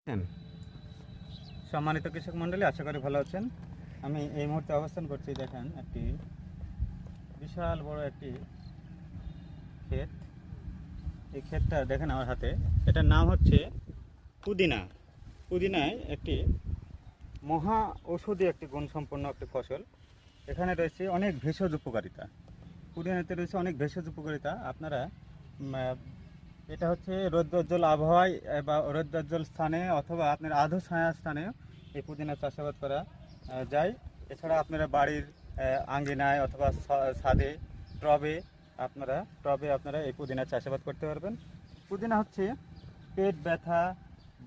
হ্যাঁ, সম্মানিত কৃষক মণ্ডলী, আশা করি ভালো আছেন। আমি এই মুহূর্তে অবস্থান করছি, দেখেন একটি বিশাল বড় একটি ক্ষেত। এই ক্ষেতটা দেখেন আমার হাতে, এটার নাম হচ্ছে পুদিনা। পুদিনায় একটি মহা ঔষধি একটি গুণসম্পন্ন একটি ফসল। এখানে রয়েছে অনেক ভেষজ উপকারিতা। পুদিনাতে রয়েছে অনেক ভেষজ উপকারিতা। আপনারা এটা হচ্ছে রৌদ্রোজ্জ্বল আবহাওয়ায় বা রৌদ্রোজ্জ্বল স্থানে অথবা আপনার আধো ছায়া স্থানে এই পুদিনা চাষাবাদ করা যায়। এছাড়া আপনারা বাড়ির আঙ্গিনায় অথবা ছাদে টবে আপনারা এই পুদিনা চাষাবাদ করতে পারবেন। পুদিনা হচ্ছে পেট ব্যথা,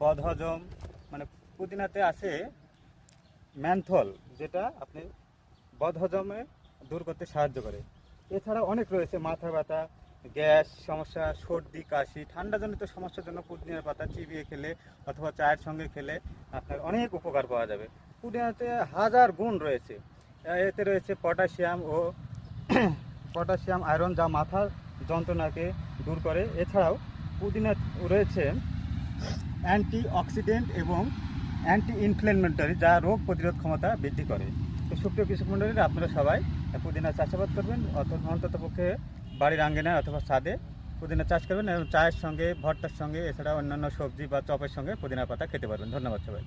বদহজম, মানে পুদিনাতে আছে ম্যানথল, যেটা আপনি বদহজমে দূর করতে সাহায্য করে। এছাড়া অনেক রয়েছে, মাথা ব্যথা, গ্যাস সমস্যা, সর্দি কাশি, ঠান্ডাজনিত সমস্যার জন্য পুদিনার পাতা চিবিয়ে খেলে অথবা চায়ের সঙ্গে খেলে আপনার অনেক উপকার পাওয়া যাবে। পুদিনাতে হাজার গুণ রয়েছে। এতে রয়েছে পটাশিয়াম আয়রন, যা মাথার যন্ত্রণাকে দূর করে। এছাড়াও পুদিনা রয়েছে অ্যান্টি অক্সিডেন্ট এবং অ্যান্টি ইনফ্লেমেটরি, যা রোগ প্রতিরোধ ক্ষমতা বৃদ্ধি করে। তো সুপ্রিয় কৃষক মণ্ডলীরা, আপনারা সবাই পুদিনা চাষাবাদ করবেন, অন্তত পক্ষে বাড়ির আঙ্গিনায় অথবা ছাদে পুদিনা চাষ করবেন এবং চায়ের সঙ্গে, ভর্তার সঙ্গে, এছাড়া অন্যান্য সবজি বা চপের সঙ্গে পুদিনা পাতা খেতে পারবেন। ধন্যবাদ সবাই।